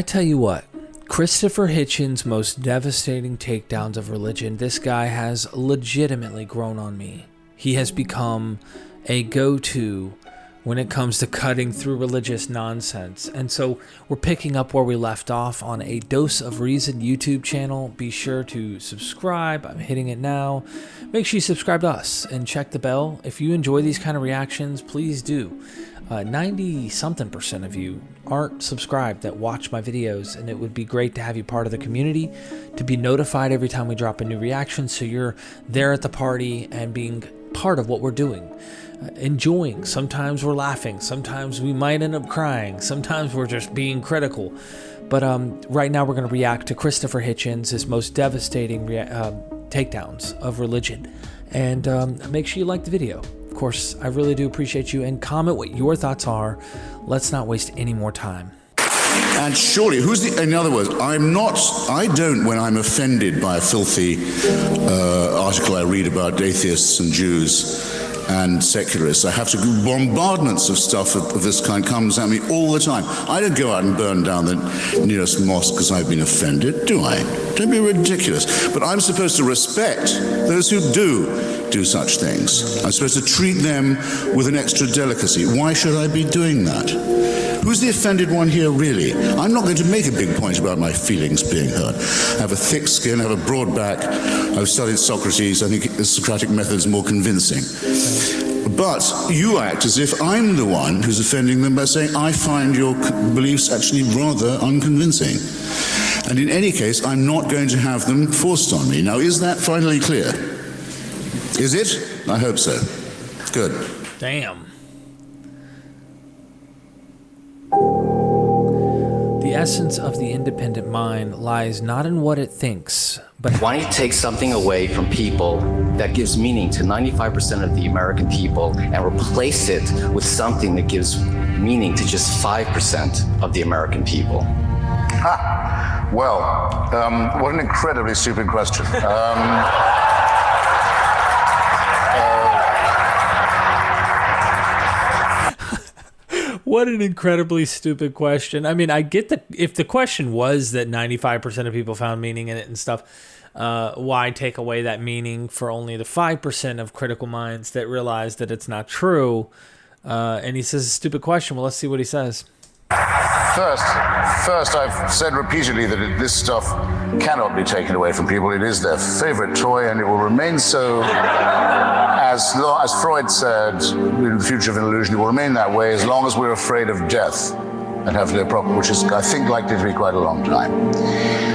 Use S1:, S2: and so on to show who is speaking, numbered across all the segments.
S1: I tell you what, Christopher Hitchens' most devastating takedowns of religion, this guy has legitimately grown on me. He has become a go-to when it comes to cutting through religious nonsense. And so we're picking up where we left off on a Dose of Reason YouTube channel. Be sure to subscribe. I'm hitting it now. Make sure you subscribe to us and check the bell. If you enjoy these kind of reactions, please do. 90-something% of you aren't subscribed that watch my videos, and it would be great to have you part of the community, to be notified every time we drop a new reaction so you're there at the party and being part of what we're doing. Enjoying. Sometimes we're laughing. Sometimes we might end up crying. Sometimes we're just being critical. But right now we're going to react to Christopher Hitchens, his most devastating takedowns of religion. And make sure you like the video. Of course, I really do appreciate you. And comment what your thoughts are. Let's not waste any more time.
S2: And surely, in other words, I don't, when I'm offended by a filthy article I read about atheists and Jews and secularists, I have to do bombardments of stuff of this kind comes at me all the time. I don't go out and burn down the nearest mosque because I've been offended, do I? Don't be ridiculous. But I'm supposed to respect those who do such things. I'm supposed to treat them with an extra delicacy. Why should I be doing that? Who's the offended one here, really? I'm not going to make a big point about my feelings being hurt. I have a thick skin, I have a broad back. I've studied Socrates. I think the Socratic method is more convincing. But you act as if I'm the one who's offending them by saying, I find your beliefs actually rather unconvincing. And in any case, I'm not going to have them forced on me. Now, is that finally clear? Is it? I hope so. Good.
S1: Damn. The essence of the independent mind lies not in what it thinks, but...
S3: Why don't you take something away from people that gives meaning to 95% of the American people and replace it with something that gives meaning to just 5% of the American people?
S4: Ha! Well, what an incredibly stupid question.
S1: What an incredibly stupid question. I mean, I get that if the question was that 95% of people found meaning in it and stuff, why take away that meaning for only the 5% of critical minds that realize that it's not true? And he says a stupid question. Well, let's see what he says.
S4: First, I've said repeatedly that this stuff cannot be taken away from people. It is their favorite toy, and it will remain so. As Freud said, in The Future of an Illusion, it will remain that way as long as we're afraid of death and have no problem, which is, I think, likely to be quite a long time.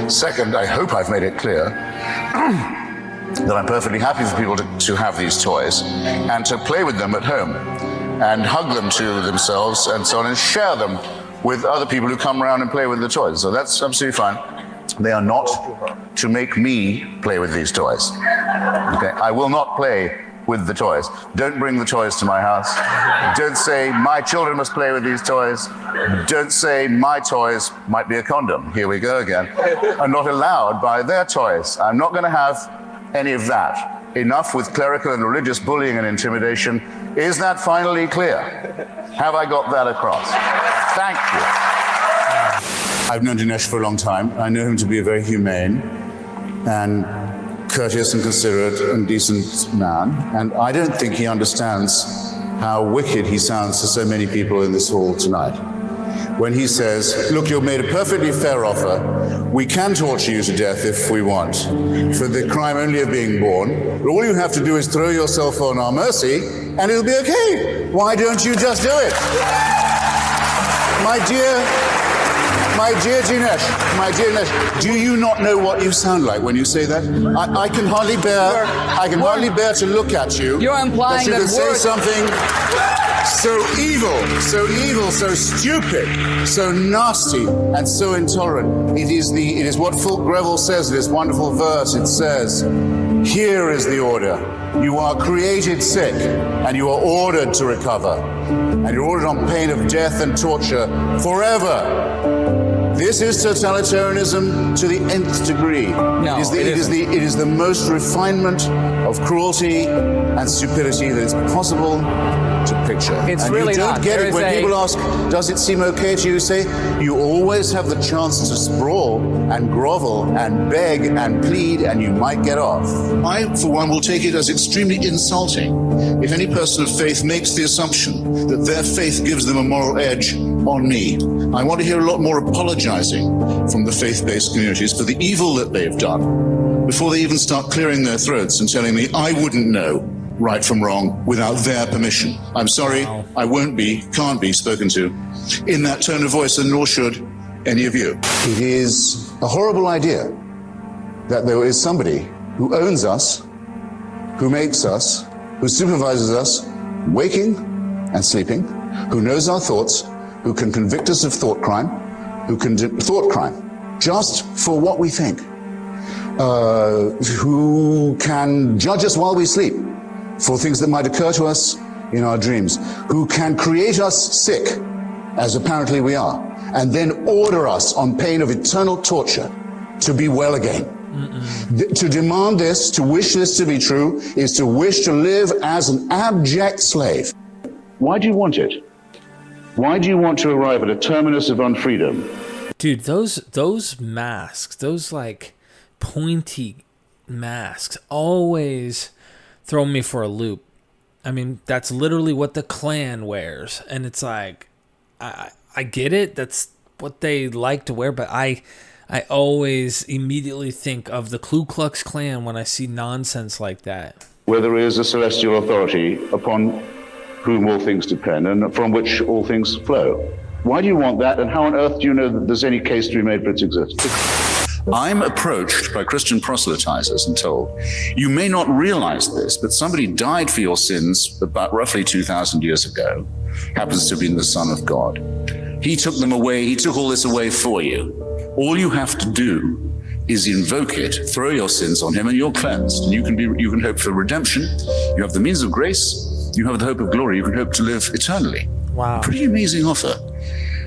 S4: Second, I hope I've made it clear that I'm perfectly happy for people to have these toys and to play with them at home and hug them to themselves and so on and share them with other people who come around and play with the toys. So that's absolutely fine. They are not to make me play with these toys. Okay? I will not play with the toys. Don't bring the toys to my house. Don't say my children must play with these toys. Don't say my toys might be a condom. Here we go again. I'm not allowed by their toys. I'm not going to have any of that. Enough with clerical and religious bullying and intimidation. Is that finally clear? Have I got that across? Thank you.
S2: I've known Dinesh for a long time. I know him to be a very humane and courteous and considerate and decent man. And I don't think he understands how wicked he sounds to so many people in this hall tonight. When he says, look, you've made a perfectly fair offer. We can torture you to death if we want, for the crime only of being born. But all you have to do is throw yourself on our mercy, and it'll be okay. Why don't you just do it? My dear Dinesh, do you not know what you sound like when you say that? I can hardly bear to look at you.
S5: You're implying
S2: that you
S5: that
S2: say something so evil, so stupid, so nasty, and so intolerant. It is what Fulk Greville says in this wonderful verse. It says, here is the order. You are created sick, and you are ordered to recover. And you're ordered on pain of death and torture forever. This is totalitarianism to the nth degree.
S5: No,
S2: it is the most refinement of cruelty and stupidity that is possible picture.
S5: It's
S2: and
S5: really
S2: you don't
S5: not.
S2: get
S5: There
S2: it when
S5: is a-
S2: people ask, does it seem okay to you? Say, you always have the chance to sprawl and grovel and beg and plead, and you might get off. I, for one, will take it as extremely insulting if any person of faith makes the assumption that their faith gives them a moral edge on me. I want to hear a lot more apologizing from the faith-based communities for the evil that they've done before they even start clearing their throats and telling me I wouldn't know right from wrong without their permission. I'm sorry, I won't be, can't be spoken to in that tone of voice, and nor should any of you. It is a horrible idea that there is somebody who owns us, who makes us, who supervises us, waking and sleeping, who knows our thoughts, who can convict us of thought crime, just for what we think, who can judge us while we sleep for things that might occur to us in our dreams, who can create us sick, as apparently we are, and then order us on pain of eternal torture to be well again. To demand this, to wish this to be true, is to wish to live as an abject slave.
S4: Why do you want it? Why do you want to arrive at a terminus of unfreedom?
S1: Dude, those masks, those like pointy masks, always throw me for a loop. I mean, that's literally what the Klan wears, and it's like, I get it. That's what they like to wear, but I always immediately think of the Ku Klux Klan when I see nonsense like that.
S4: Where there is a celestial authority upon whom all things depend and from which all things flow. Why do you want that, and how on earth do you know that there's any case to be made for its existence?
S2: I'm approached by Christian proselytizers and told, you may not realize this, but somebody died for your sins about roughly 2,000 years ago, happens to have been the Son of God. He took them away, he took all this away for you. All you have to do is invoke it, throw your sins on him, and you're cleansed. And you can hope for redemption, you have the means of grace, you have the hope of glory, you can hope to live eternally.
S1: Wow.
S2: Pretty amazing offer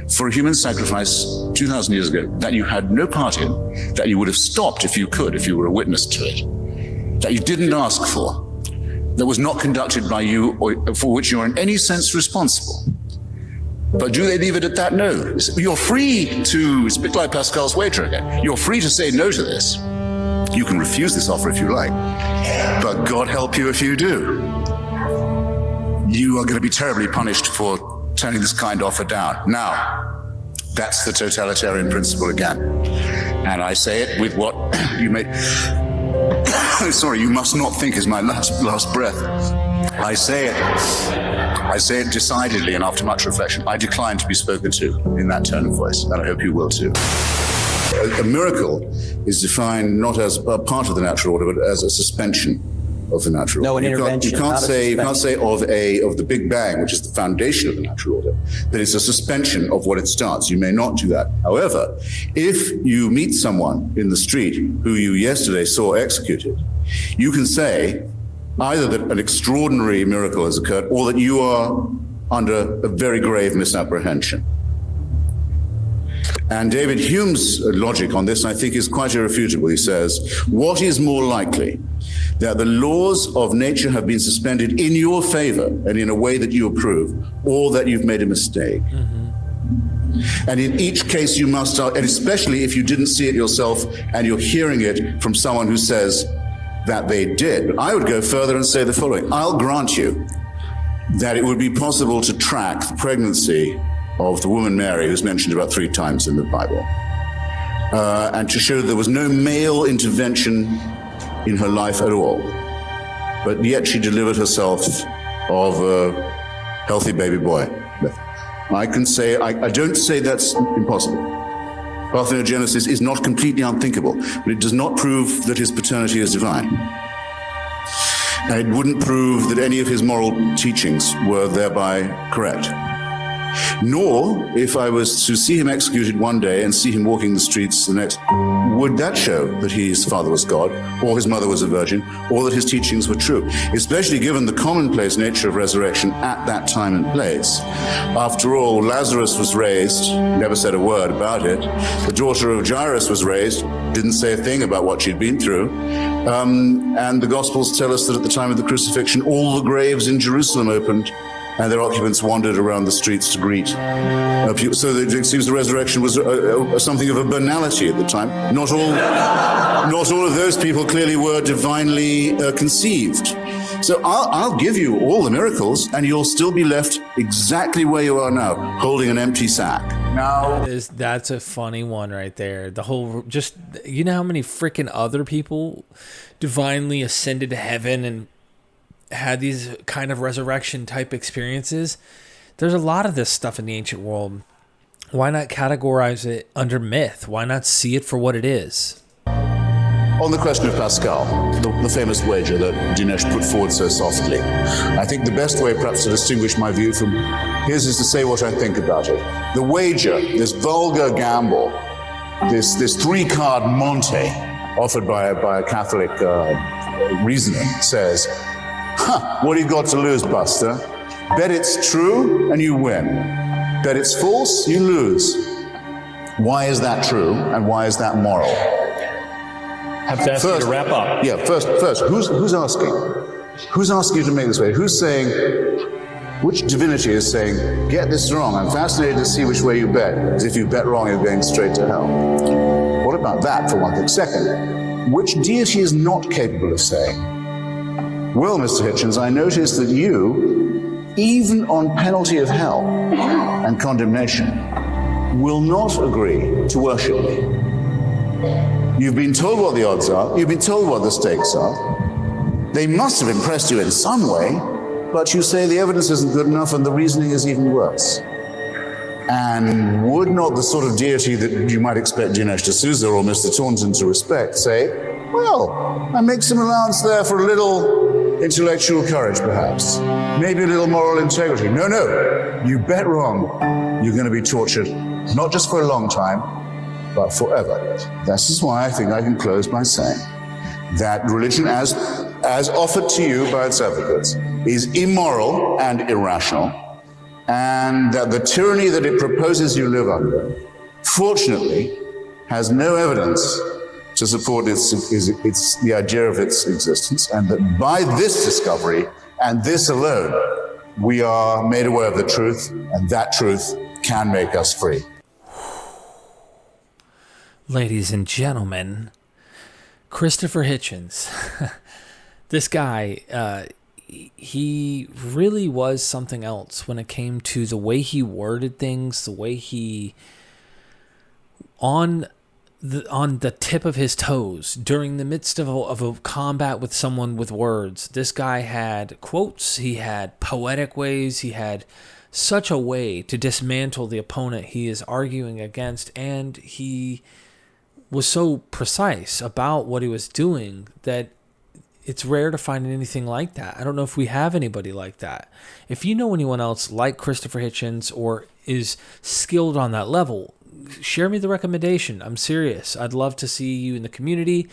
S2: for a human sacrifice 2,000 years ago that you had no part in, that you would have stopped if you could, if you were a witness to it, that you didn't ask for, that was not conducted by you or for which you are in any sense responsible. But do they leave it at that? No. You're free to, it's a bit like Pascal's Wager again, you're free to say no to this. You can refuse this offer if you like, but God help you if you do. You are going to be terribly punished for turning this kind offer down. Now, that's the totalitarian principle again. And I say it with what you may, sorry, you must not think is my last breath. I say it decidedly, and after much reflection, I decline to be spoken to in that tone of voice, and I hope you will too. A miracle is defined not as a part of the natural order, but as a suspension of the natural order.
S5: No, an intervention.
S2: You can't say of the Big Bang, which is the foundation of the natural order, that it's a suspension of what it starts. You may not do that. However, if you meet someone in the street who you yesterday saw executed, you can say either that an extraordinary miracle has occurred or that you are under a very grave misapprehension. And David Hume's logic on this, I think, is quite irrefutable. He says, what is more likely, that the laws of nature have been suspended in your favor and in a way that you approve, or that you've made a mistake? And in each case you must, and especially if you didn't see it yourself and you're hearing it from someone who says that they did. But I would go further and say the following. I'll grant you that it would be possible to track the pregnancy of the woman Mary, who's mentioned about 3 times in the Bible, and to show there was no male intervention in her life at all. But yet she delivered herself of a healthy baby boy. I can say, I don't say that's impossible. Parthenogenesis is not completely unthinkable, but it does not prove that his paternity is divine. And it wouldn't prove that any of his moral teachings were thereby correct. Nor, if I was to see him executed one day and see him walking the streets the next, would that show that his father was God, or his mother was a virgin, or that his teachings were true, especially given the commonplace nature of resurrection at that time and place. After all, Lazarus was raised, never said a word about it. The daughter of Jairus was raised, didn't say a thing about what she'd been through. And the Gospels tell us that at the time of the crucifixion, all the graves in Jerusalem opened, and their occupants wandered around the streets to greet people. So it seems the resurrection was something of a banality at the time. Not all of those people clearly were divinely conceived. So I'll give you all the miracles, and you'll still be left exactly where you are now, holding an empty sack. Now
S1: that's a funny one right there. The whole, just, you know how many freaking other people divinely ascended to heaven and had these kind of resurrection type experiences? There's a lot of this stuff in the ancient world. Why not categorize it under myth? Why not see it for what it is?
S2: On the question of Pascal, the famous wager that Dinesh put forward so softly, I think the best way perhaps to distinguish my view from his is to say what I think about it. The wager, this vulgar gamble, this three-card monte offered by a Catholic reasoner says, what have you got to lose, Buster? Bet it's true and you win. Bet it's false, you lose. Why is that true and why is that moral?
S5: Have to ask you to wrap up.
S2: Yeah, first, who's asking? Who's asking you to make this way? Who's saying, which divinity is saying, get this wrong? I'm fascinated to see which way you bet, because if you bet wrong, you're going straight to hell. What about that, for one thing? Second, which deity is not capable of saying, well, Mr. Hitchens, I notice that you, even on penalty of hell and condemnation, will not agree to worship me. You've been told what the odds are. You've been told what the stakes are. They must have impressed you in some way, but you say the evidence isn't good enough and the reasoning is even worse. And would not the sort of deity that you might expect Dinesh D'Souza or Mr. Taunton to respect say, well, I make some allowance there for a little intellectual courage, perhaps. Maybe a little moral integrity. No, you bet wrong. You're going to be tortured, not just for a long time, but forever. This is why I think I can close by saying that religion, as offered to you by its advocates, is immoral and irrational, and that the tyranny that it proposes you live under, fortunately, has no evidence to support the idea of its existence, and that by this discovery and this alone, we are made aware of the truth, and that truth can make us free.
S1: Ladies and gentlemen, Christopher Hitchens. This guy, he really was something else when it came to the way he worded things, the way he, on the tip of his toes, during the midst of a combat with someone with words, this guy had quotes, he had poetic ways, he had such a way to dismantle the opponent he is arguing against, and he was so precise about what he was doing that it's rare to find anything like that. I don't know if we have anybody like that. If you know anyone else like Christopher Hitchens or is skilled on that level, share me the recommendation. I'm serious. I'd love to see you in the community.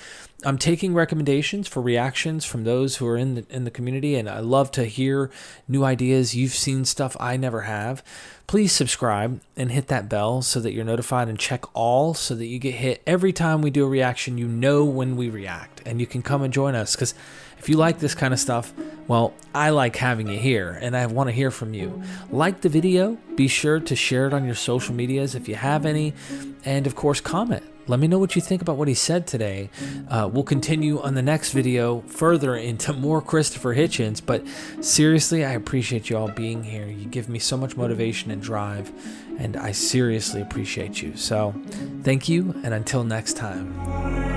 S1: I'm taking recommendations for reactions from those who are in the community, and I love to hear new ideas. You've seen stuff I never have. Please subscribe and hit that bell so that you're notified, and check all so that you get hit every time we do a reaction. You know when we react, and you can come and join us, because if you like this kind of stuff, well, I like having you here, and I want to hear from you. Like the video, be sure to share it on your social medias if you have any, and of course comment. Let me know what you think about what he said today. We'll continue on the next video further into more Christopher Hitchens, but seriously, I appreciate you all being here. You give me so much motivation and drive, and I seriously appreciate you. So thank you, and until next time.